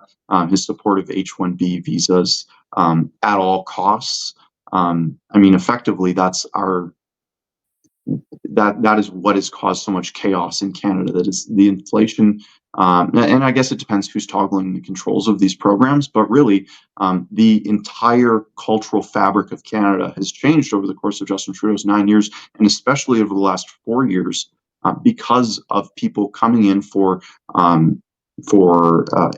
His support of H-1B visas at all costs. Effectively, that is what has caused so much chaos in Canada. That is the inflation, and I guess it depends who's toggling the controls of these programs. But really, the entire cultural fabric of Canada has changed over the course of Justin Trudeau's 9 years, and especially over the last 4 years. Because of people coming in for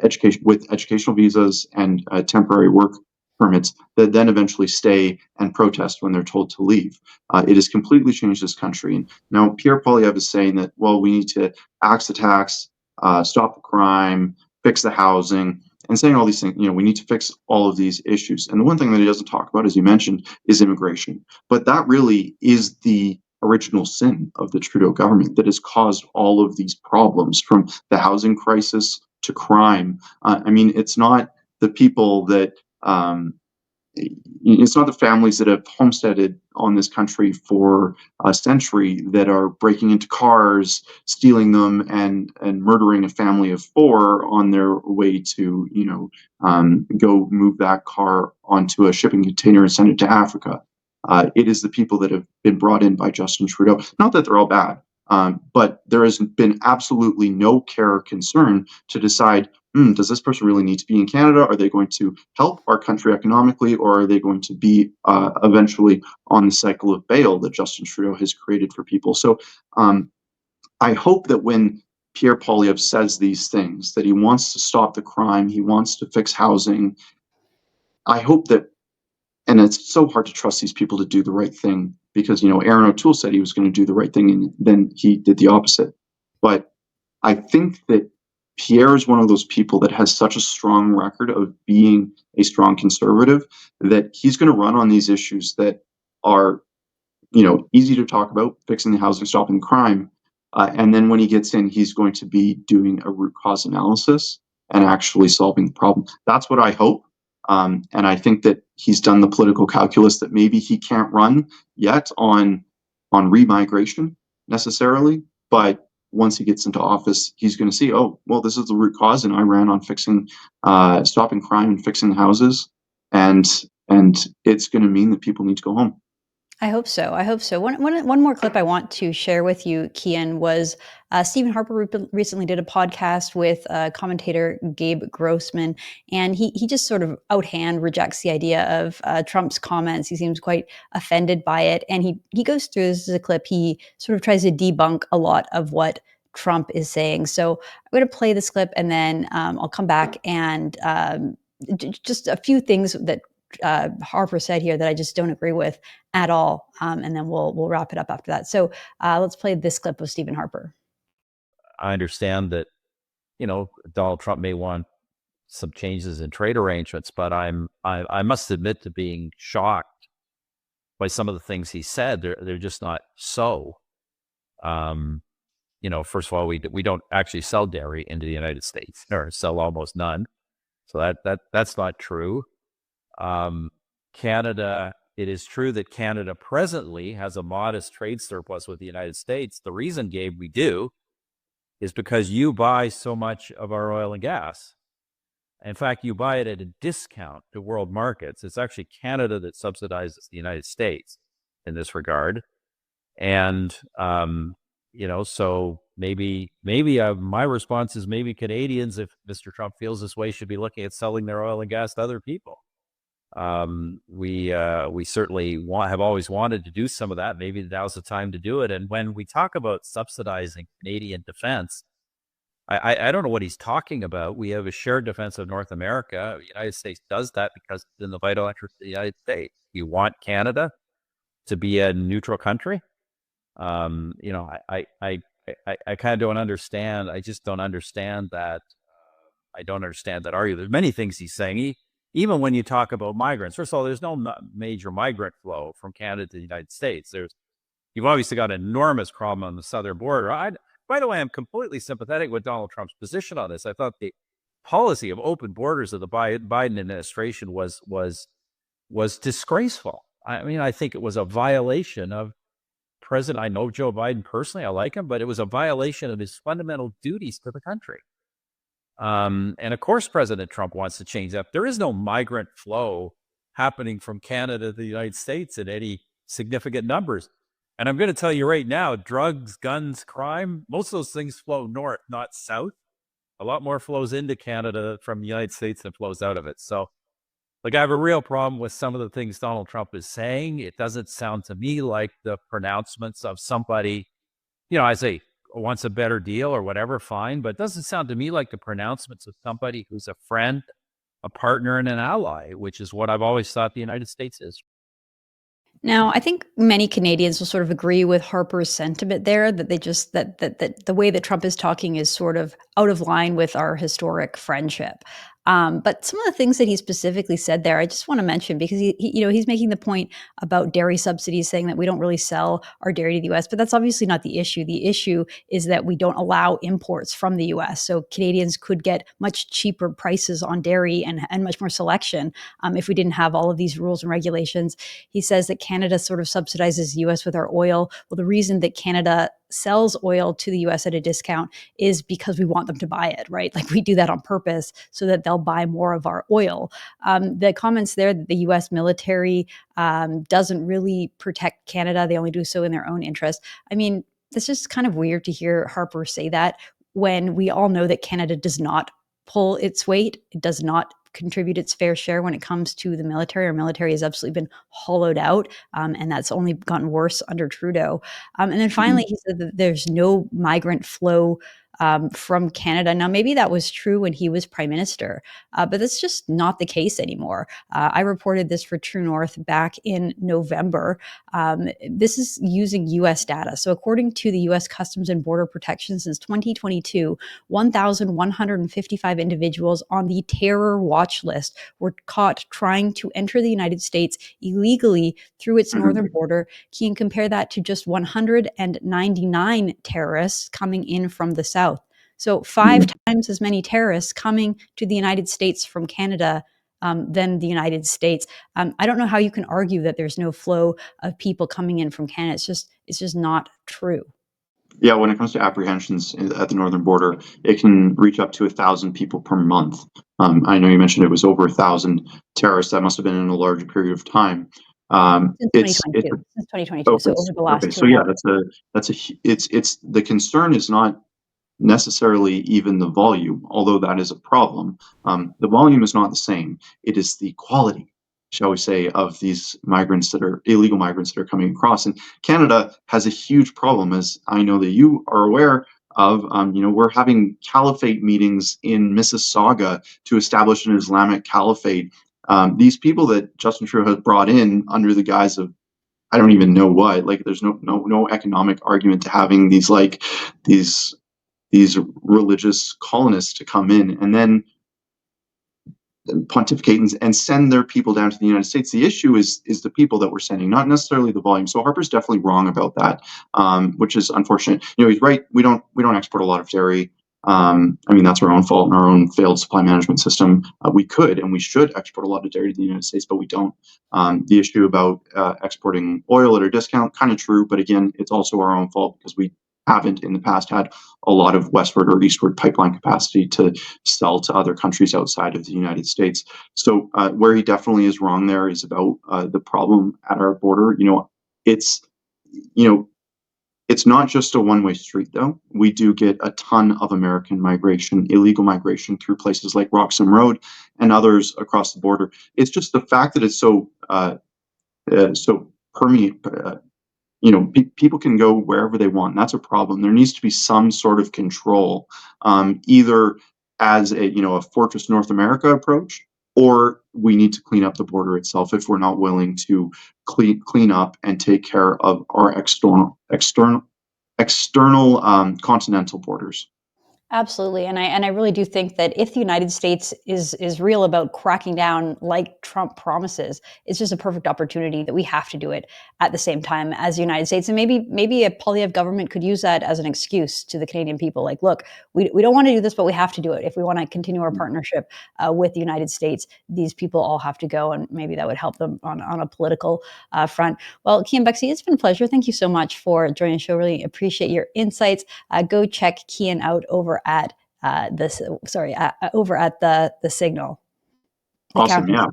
education with educational visas and temporary work permits that then eventually stay and protest when they're told to leave. It has completely changed this country. And now Pierre Poilievre is saying that, well, we need to axe the tax, stop the crime, fix the housing, and saying all these things. We need to fix all of these issues. And the one thing that he doesn't talk about, as you mentioned, is immigration. But that really is the original sin of the Trudeau government that has caused all of these problems, from the housing crisis to crime. It's not the people that it's not the families that have homesteaded on this country for a century that are breaking into cars, stealing them, and murdering a family of 4 on their way to go move that car onto a shipping container and send it to Africa. It is the people that have been brought in by Justin Trudeau. Not that they're all bad, but there has been absolutely no care or concern to decide, does this person really need to be in Canada? Are they going to help our country economically, or are they going to be eventually on the cycle of bail that Justin Trudeau has created for people? So I hope that when Pierre Poilievre says these things, that he wants to stop the crime, he wants to fix housing, I hope that. And it's so hard to trust these people to do the right thing because, Aaron O'Toole said he was going to do the right thing and then he did the opposite. But I think that Pierre is one of those people that has such a strong record of being a strong conservative that he's going to run on these issues that are, easy to talk about, fixing the housing, stopping crime. And then when he gets in, he's going to be doing a root cause analysis and actually solving the problem. That's what I hope. And I think that he's done the political calculus that maybe he can't run yet on remigration necessarily, but once he gets into office, he's going to see, oh, well, this is the root cause, and I ran on fixing, stopping crime and fixing the houses, and it's going to mean that people need to go home. I hope so. One more clip I want to share with you, Keean, was Stephen Harper recently did a podcast with commentator Gabe Grossman, and he just sort of outhand rejects the idea of Trump's comments. He seems quite offended by it, and he goes through, this is a clip, he sort of tries to debunk a lot of what Trump is saying. So I'm going to play this clip, and then I'll come back and just a few things that Harper said here that I just don't agree with at all, and then we'll wrap it up after that. So let's play this clip of Stephen Harper. I understand that Donald Trump may want some changes in trade arrangements, but I must admit to being shocked by some of the things he said. They're just not so. First of all, we don't actually sell dairy into the United States, or sell almost none, so that's not true. Canada, it is true that Canada presently has a modest trade surplus with the United States. The reason, Gabe, we do is because you buy so much of our oil and gas. In fact, you buy it at a discount to world markets. It's actually Canada that subsidizes the United States in this regard. And, so maybe my response is maybe Canadians, if Mr. Trump feels this way, should be looking at selling their oil and gas to other people. We certainly have always wanted to do some of that. Maybe now's the time to do it. And when we talk about subsidizing Canadian defense, I don't know what he's talking about. We have a shared defense of North America. The United States does that because it's in the vital interest of the United States. You want Canada to be a neutral country? I kind of don't understand. I just don't understand that. I don't understand that argument. There's many things he's saying. Even when you talk about migrants, first of all, there's no major migrant flow from Canada to the United States. You've obviously got an enormous problem on the southern border. By the way, I'm completely sympathetic with Donald Trump's position on this. I thought the policy of open borders of the Biden administration was disgraceful. I mean, I think it was a violation of President. I know Joe Biden personally. I like him, but it was a violation of his fundamental duties to the country. And of course, President Trump wants to change that. There is no migrant flow happening from Canada to the United States in any significant numbers. And I'm going to tell you right now, drugs, guns, crime, most of those things flow north, not south. A lot more flows into Canada from the United States than flows out of it. So, I have a real problem with some of the things Donald Trump is saying. It doesn't sound to me like the pronouncements of somebody, I say, wants a better deal or whatever, fine. But it doesn't sound to me like the pronouncements of somebody who's a friend, a partner, and an ally, which is what I've always thought the United States is. Now, I think many Canadians will sort of agree with Harper's sentiment there, that they just that the way that Trump is talking is sort of out of line with our historic friendship. But some of the things that he specifically said there, I just want to mention, because he's making the point about dairy subsidies, saying that we don't really sell our dairy to the U.S., but that's obviously not the issue. The issue is that we don't allow imports from the U.S., so Canadians could get much cheaper prices on dairy and much more selection if we didn't have all of these rules and regulations. He says that Canada sort of subsidizes the U.S. with our oil. Well, the reason that Canada sells oil to the U.S. at a discount is because we want them to buy it, right? Like, we do that on purpose so that they'll buy more of our oil. The comments there that the U.S. military doesn't really protect Canada, they only do so in their own interest. I mean, it's just kind of weird to hear Harper say that when we all know that Canada does not pull its weight. It does not contribute its fair share when it comes to the military. Our military has absolutely been hollowed out, and that's only gotten worse under Trudeau. And then finally, he said that there's no migrant flow from Canada. Now, maybe that was true when he was Prime Minister, but that's just not the case anymore. I reported this for True North back in November. This is using U.S. data. So according to the U.S. Customs and Border Protection, since 2022, 1,155 individuals on the terror watch list were caught trying to enter the United States illegally through its northern border. Keean, compare that to just 199 terrorists coming in from the south. So 5 times as many terrorists coming to the United States from Canada than the United States. I don't know how you can argue that there's no flow of people coming in from Canada. It's just not true. Yeah, when it comes to apprehensions at the northern border, it can reach up to 1,000 people per month. I know you mentioned it was over 1,000 terrorists. That must have been in a larger period of time. Since 2022, so over the last 2 so yeah, it's the concern is not necessarily even the volume, although that is a problem. The volume is not the same. It is the quality, shall we say, of these migrants that are illegal migrants that are coming across. And Canada has a huge problem, as I know that you are aware of. We're having caliphate meetings in Mississauga to establish an Islamic caliphate. These people that Justin Trudeau has brought in under the guise of, I don't even know what, like, there's no economic argument to having these religious colonists to come in and then pontificate and send their people down to the United States. The issue is the people that we're sending, not necessarily the volume. So Harper's definitely wrong about that, which is unfortunate. He's right. We don't export a lot of dairy. That's our own fault and our own failed supply management system. We could and we should export a lot of dairy to the United States, but we don't. The issue about exporting oil at a discount, kind of true, but again, it's also our own fault because we haven't in the past had a lot of westward or eastward pipeline capacity to sell to other countries outside of the United States. So where he definitely is wrong there is about the problem at our border. It's It's not just a one-way street, though. We do get a ton of American migration, illegal migration through places like Roxham Road and others across the border. It's just the fact that it's so permeate. People can go wherever they want. And that's a problem. There needs to be some sort of control, either as a Fortress North America approach, or we need to clean up the border itself if we're not willing to clean up and take care of our external continental borders. Absolutely. And I really do think that if the United States is real about cracking down like Trump promises, it's just a perfect opportunity that we have to do it at the same time as the United States. And maybe a Poilievre government could use that as an excuse to the Canadian people. Like, look, we don't want to do this, but we have to do it. If we want to continue our partnership with the United States, these people all have to go. And maybe that would help them on a political front. Well, Keean Bexte, it's been a pleasure. Thank you so much for joining the show. Really appreciate your insights. Go check Keean out over at the Signal. Awesome, yeah.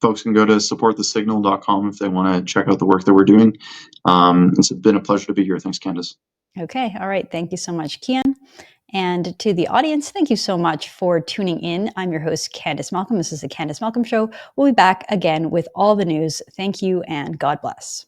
Folks can go to supportthesignal.com if they want to check out the work that we're doing. It's been a pleasure to be here. Thanks, Candice. Okay, all right. Thank you so much, Keean. And to the audience, thank you so much for tuning in. I'm your host, Candice Malcolm. This is the Candice Malcolm Show. We'll be back again with all the news. Thank you and God bless.